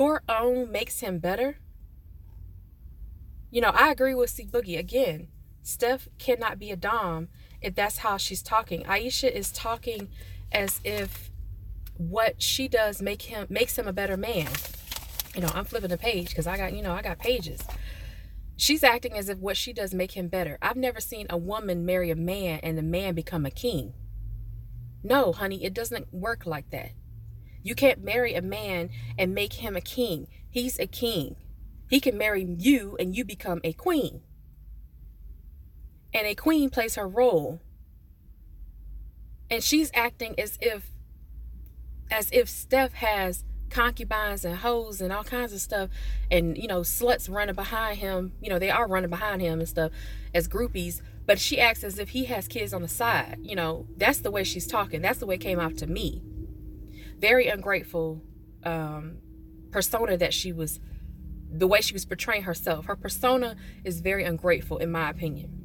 Your own makes him better. You know, I agree with C Boogie again. Steph cannot be a dom if that's how she's talking. Ayesha is talking as if what she does makes him a better man. You know, I'm flipping the page because I got pages. She's acting as if what she does make him better. I've never seen a woman marry a man and the man become a king. No, honey, it doesn't work like that. You can't marry a man and make him a king. He's a king. He can marry you and you become a queen. And a queen plays her role. And she's acting as if Steph has concubines and hoes and all kinds of stuff, and sluts running behind him. They are running behind him and stuff as groupies, but she acts as if he has kids on the side. That's the way she's talking. That's the way it came out to me. Very ungrateful persona that she was, the way she was portraying herself. Her persona is very ungrateful, in my opinion.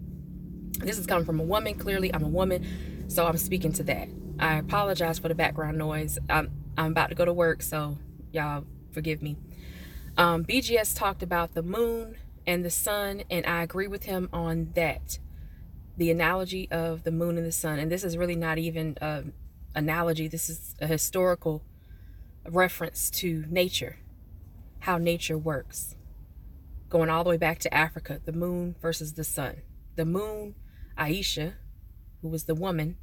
This is coming from a woman. Clearly, I'm a woman, so I'm speaking to that. I apologize for the background noise. I'm about to go to work, so y'all forgive me. BGS talked about the moon and the sun, and I agree with him on that. The analogy of the moon and the sun. And this is really not even an analogy. This is a historical reference to nature, how nature works. Going all the way back to Africa, the moon versus the sun. The moon, Ayesha, who was the woman,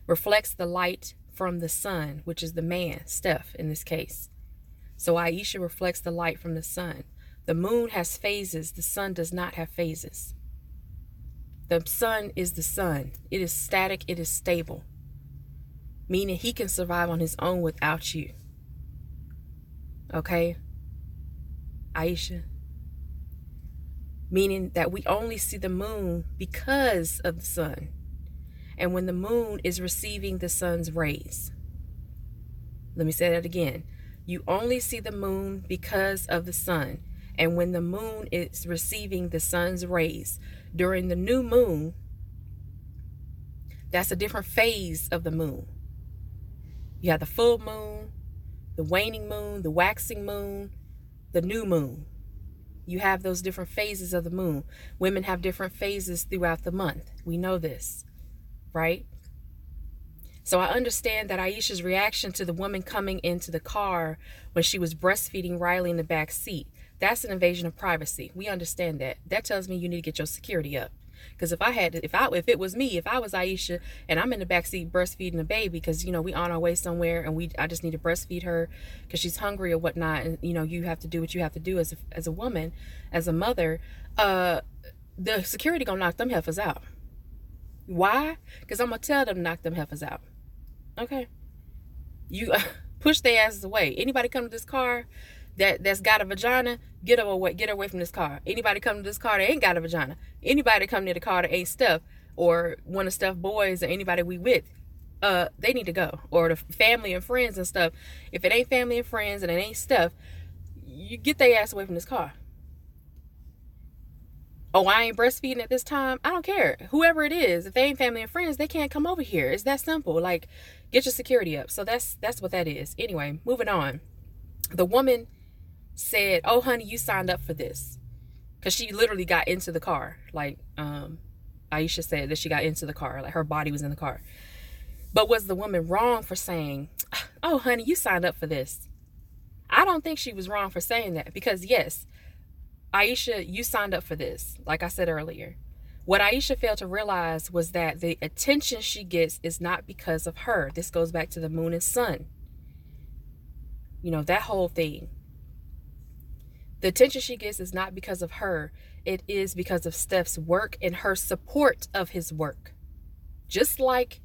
reflects the light from the sun, which is the man, Steph in this case. So Ayesha reflects the light from the sun. The moon has phases. The sun does not have phases. The sun is the sun. It is static. It is stable. Meaning he can survive on his own without you. Okay? Ayesha. Meaning that we only see the moon because of the sun. And when the moon is receiving the sun's rays. Let me say that again. You only see the moon because of the sun. And when the moon is receiving the sun's rays. During the new moon, that's a different phase of the moon. You have the full moon, the waning moon, the waxing moon, the new moon. You have those different phases of the moon. Women have different phases throughout the month. We know this. Right? So I understand that Ayesha's reaction to the woman coming into the car when she was breastfeeding Riley in the back seat, that's an invasion of privacy. We understand that. That tells me you need to get your security up. Because if it was me, if I was Ayesha and I'm in the back seat breastfeeding a baby because we on our way somewhere and I just need to breastfeed her because she's hungry or whatnot, and you have to do what you have to do as a woman, as a mother, the security gonna knock them heifers out. Why? Because I'm going to tell them to knock them heifers out. Okay? You push their asses away. Anybody come to this car that's got a vagina, get her away from this car. Anybody come to this car that ain't got a vagina. Anybody come near the car that ain't Steph or one of Steph's boys or anybody we with, they need to go. Or the family and friends and stuff. If it ain't family and friends and it ain't Steph, you get their ass away from this car. Oh, I ain't breastfeeding at this time. I don't care. Whoever it is, if they ain't family and friends, they can't come over here. It's that simple. Like, get your security up. So that's what that is. Anyway, moving on. The woman said, "Oh, honey, you signed up for this," because she literally got into the car. Like, Ayesha said that she got into the car. Like, her body was in the car. But was the woman wrong for saying, "Oh, honey, you signed up for this"? I don't think she was wrong for saying that because, yes, Ayesha, you signed up for this, like I said earlier. What Ayesha failed to realize was that the attention she gets is not because of her. This goes back to the moon and sun. That whole thing. The attention she gets is not because of her. It is because of Steph's work and her support of his work. Just like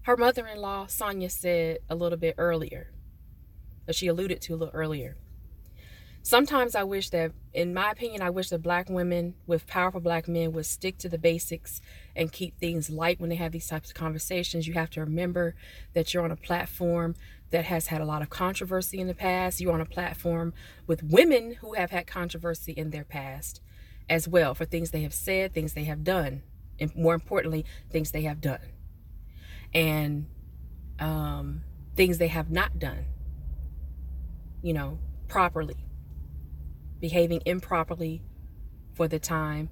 her mother-in-law, Sonia, said a little bit earlier. Or she alluded to a little earlier. Sometimes I wish that, in my opinion, I wish that Black women with powerful Black men would stick to the basics and keep things light when they have these types of conversations. You have to remember that you're on a platform that has had a lot of controversy in the past. You're on a platform with women who have had controversy in their past as well for things they have said, things they have done, and more importantly, things they have done. And things they have not done. properly, behaving improperly for the time,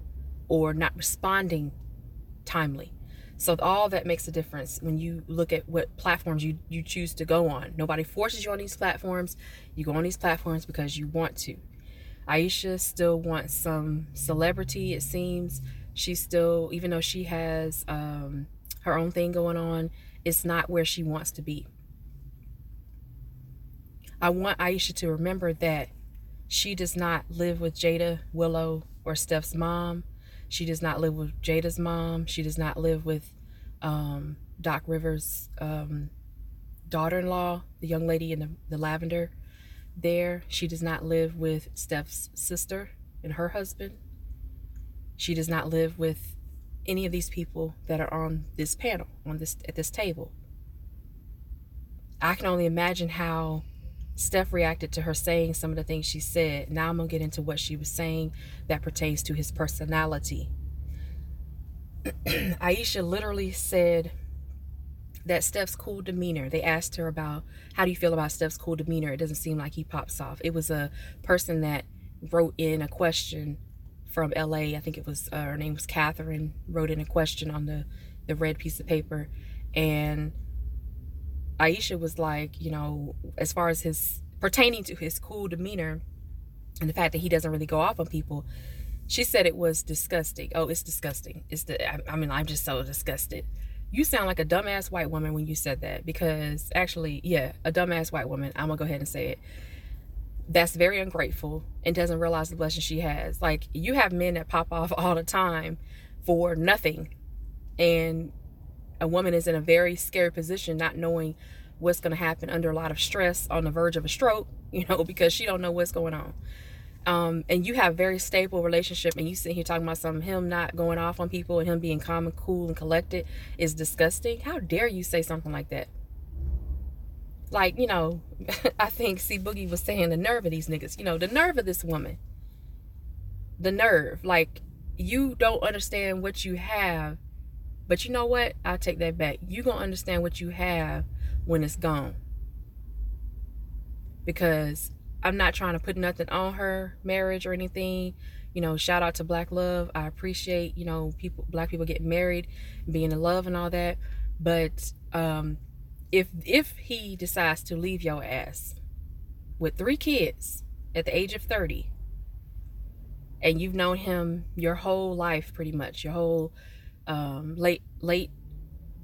or not responding timely. So all that makes a difference when you look at what platforms you choose to go on. Nobody forces you on these platforms. You go on these platforms because you want to. Ayesha still wants some celebrity, it seems. She still, even though she has her own thing going on, it's not where she wants to be. I want Ayesha to remember that she does not live with Jada, Willow, or Steph's mom. She does not live with Jada's mom. She does not live with Doc Rivers' daughter-in-law, the young lady in the lavender there. She does not live with Steph's sister and her husband. She does not live with any of these people that are on this panel, at this table. I can only imagine how Steph reacted to her saying some of the things she said. Now I'm going to get into what she was saying that pertains to his personality. Ayesha literally said that Steph's cool demeanor. They asked her about, how do you feel about Steph's cool demeanor? It doesn't seem like he pops off. It was a person that wrote in a question from LA. I think it was, her name was Catherine, wrote in a question on the red piece of paper. And Ayesha was like, you know, as far as his, pertaining to his cool demeanor and the fact that he doesn't really go off on people, she said it was disgusting. Oh, it's disgusting. I'm just so disgusted. You sound like a dumbass white woman when you said that, because actually, yeah, a dumbass white woman. I'm gonna go ahead and say it. That's very ungrateful and doesn't realize the blessing she has. Like, you have men that pop off all the time for nothing, and a woman is in a very scary position, not knowing what's going to happen, under a lot of stress, on the verge of a stroke, you know, because she don't know what's going on. And you have a very stable relationship, and you sit here talking about something, him not going off on people and him being calm and cool and collected is disgusting. How dare you say something like that? Like, you know, I think C Boogie was saying the nerve of these niggas, you know, the nerve of this woman, the nerve. Like, you don't understand what you have. But you know what? I'll take that back. You're going to understand what you have when it's gone. Because I'm not trying to put nothing on her marriage or anything. You know, shout out to Black Love. I appreciate, you know, black people getting married, being in love and all that. But if he decides to leave your ass with 3 kids at the age of 30, and you've known him your whole life, pretty much, your whole late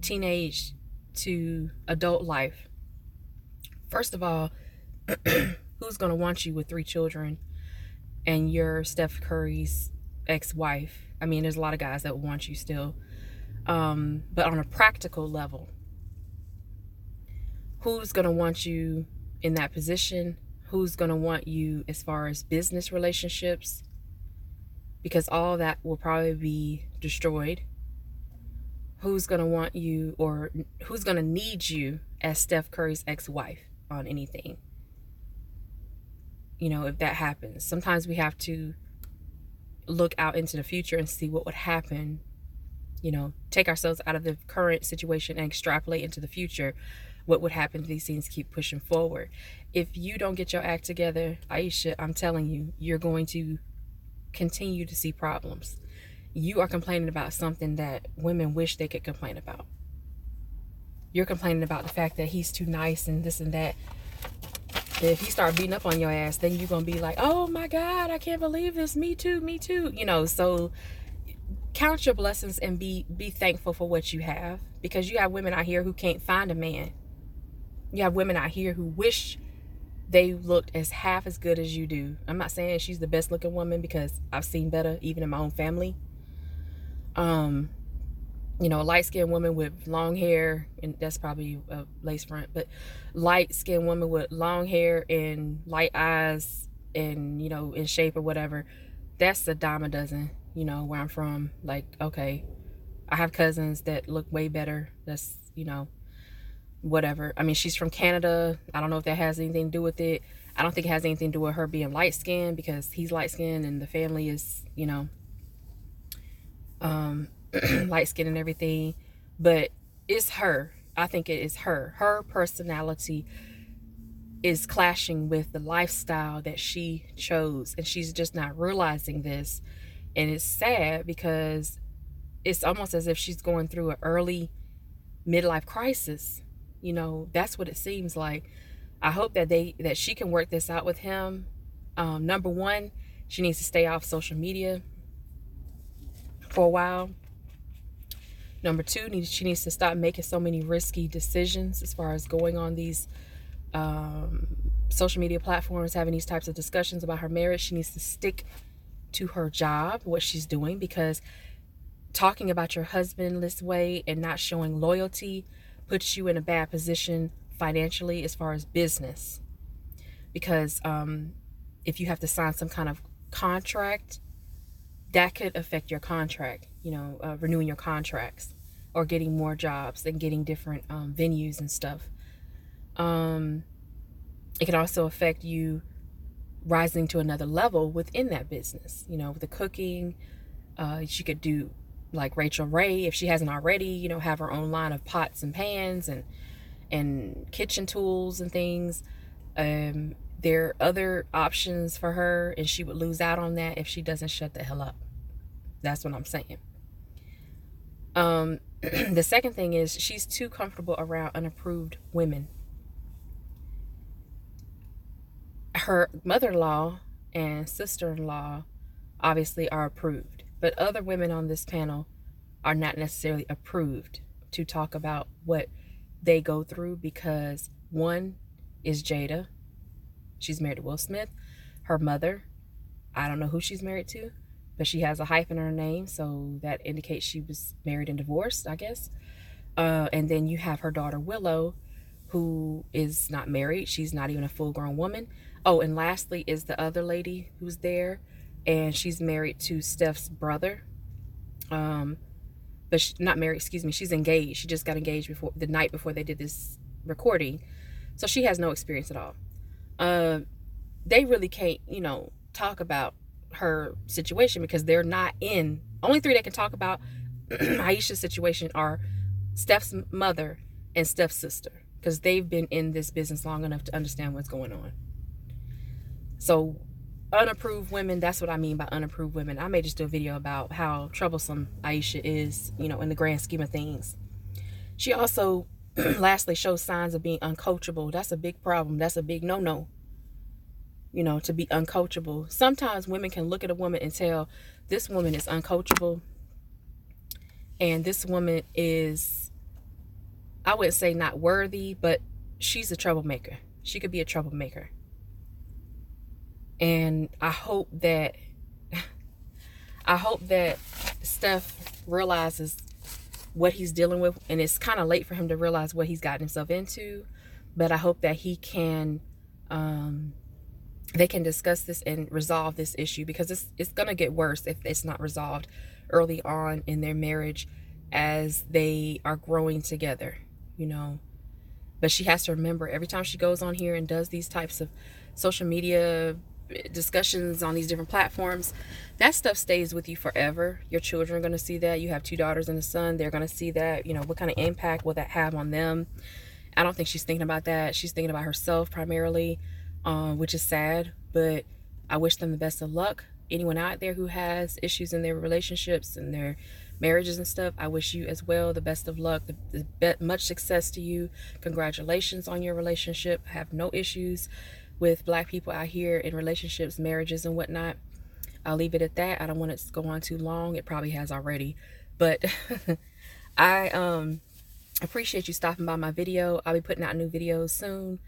teenage to adult life. First of all, who's gonna want you with 3 children and you're Steph Curry's ex-wife? I mean, there's a lot of guys that want you still, but on a practical level, who's gonna want you in that position? Who's gonna want you as far as business relationships? Because all that will probably be destroyed. Who's going to want you, or who's going to need you as Steph Curry's ex-wife on anything? You know, if that happens, sometimes we have to look out into the future and see what would happen. You know, take ourselves out of the current situation and extrapolate into the future. What would happen if these things keep pushing forward? If you don't get your act together, Ayesha, I'm telling you, you're going to continue to see problems. You are complaining about something that women wish they could complain about. You're complaining about the fact that he's too nice and this and that. If he start beating up on your ass, then you're going to be like, oh my God, I can't believe this. Me too, me too. You know, so count your blessings and be thankful for what you have, because you have women out here who can't find a man. You have women out here who wish they looked as half as good as you do. I'm not saying she's the best looking woman, because I've seen better even in my own family. You know, a light-skinned woman with long hair, and that's probably a lace front, but light-skinned woman with long hair and light eyes and, you know, in shape or whatever, that's a dime a dozen, you know, where I'm from. Like, okay, I have cousins that look way better. That's, you know, whatever. I mean, she's from Canada. I don't know if that has anything to do with it. I don't think it has anything to do with her being light-skinned, because he's light-skinned and the family is, you know, light skin and everything. But it's her. I think it is her personality is clashing with the lifestyle that she chose, and she's just not realizing this. And it's sad because it's almost as if she's going through an early midlife crisis. You know, that's what it seems like. I hope that she can work this out with him. Number one, she needs to stay off social media for a while. Number two, she needs to stop making so many risky decisions as far as going on these social media platforms, having these types of discussions about her marriage. She needs to stick to her job, what she's doing, because talking about your husband this way and not showing loyalty puts you in a bad position financially as far as business. Because if you have to sign some kind of contract, that could affect your contract, you know, renewing your contracts or getting more jobs and getting different venues and stuff. It can also affect you rising to another level within that business, you know, with the cooking. She could do like Rachel Ray, if she hasn't already, you know, have her own line of pots and pans and kitchen tools and things. There are other options for her, and she would lose out on that if she doesn't shut the hell up. That's what I'm saying. The second thing is she's too comfortable around unapproved women. Her mother-in-law and sister-in-law obviously are approved, but other women on this panel are not necessarily approved to talk about what they go through, because one is Jada. She's married to Will Smith. Her mother, I don't know who she's married to, but she has a hyphen in her name, so that indicates she was married and divorced, I guess. And then you have her daughter Willow, who is not married. She's not even a full-grown woman. Oh, and lastly is the other lady who's there, and she's married to Steph's brother. But she's not married, excuse me, she's engaged. She just got engaged before the night before they did this recording. So she has no experience at all. They really can't, you know, talk about her situation because they're not in. Only three that can talk about Ayesha's situation are Steph's mother and Steph's sister, because they've been in this business long enough to understand what's going on. So unapproved women, that's what I mean by unapproved women. I may just do a video about how troublesome Ayesha is, you know, in the grand scheme of things. She also lastly shows signs of being uncoachable. That's a big problem. That's a big no-no, you know, to be uncoachable. Sometimes women can look at a woman and tell this woman is uncoachable, and this woman is, I wouldn't say not worthy, but she's a troublemaker. She could be a troublemaker. And I hope that Steph realizes what he's dealing with, and it's kind of late for him to realize what he's gotten himself into, but I hope that he can they can discuss this and resolve this issue, because it's gonna get worse if it's not resolved early on in their marriage as they are growing together, you know. But she has to remember, every time she goes on here and does these types of social media discussions on these different platforms, that stuff stays with you forever. Your children are going to see that. You have 2 daughters and a son. They're going to see that. You know, what kind of impact will that have on them? I don't think she's thinking about that. She's thinking about herself primarily, which is sad, but I wish them the best of luck. Anyone out there who has issues in their relationships and their marriages and stuff, I wish you as well the best of luck, much success to you. Congratulations on your relationship. I have no issues with Black people out here in relationships, marriages, and whatnot. I'll leave it at that. I don't want it to go on too long. It probably has already, but I appreciate you stopping by my video. I'll be putting out new videos soon.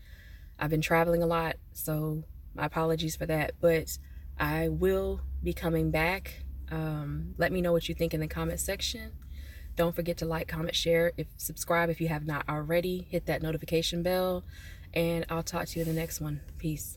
I've been traveling a lot, so my apologies for that, but I will be coming back. Let me know what you think in the comment section. Don't forget to like, comment, share, subscribe if you have not already. Hit that notification bell, and I'll talk to you in the next one. Peace.